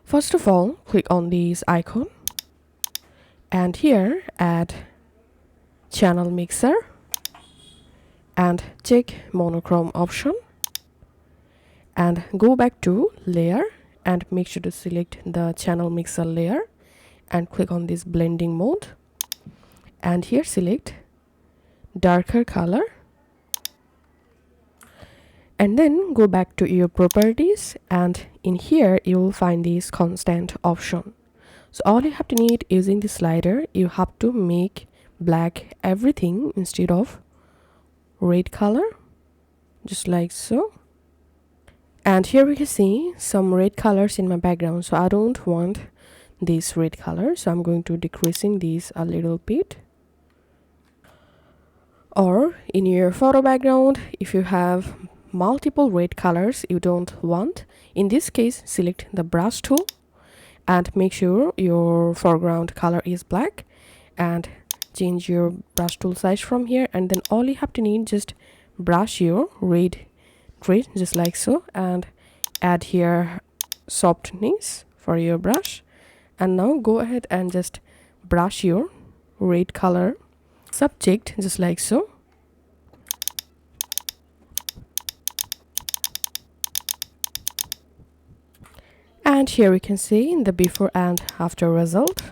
First of all, click on this icon and here add channel mixer and check monochrome option and go back to layer and make sure to select the channel mixer layer and click on this blending mode and here select darker color and then go back to your properties and in here you will find this constant option. So all you have to need using the slider, you have to make black everything instead of red color, just like so. And here we can see some red colors in my background, so I don't want this red color, so I'm going to decreasing these a little bit. Or in your photo background, if you have multiple red colors you don't want, in this case select the brush tool and make sure your foreground color is black and change your brush tool size from here, and then all you have to need just brush your red just like so and add here softness for your brush. And now go ahead and just brush your red color subject just like so. And here we can see the before and after result.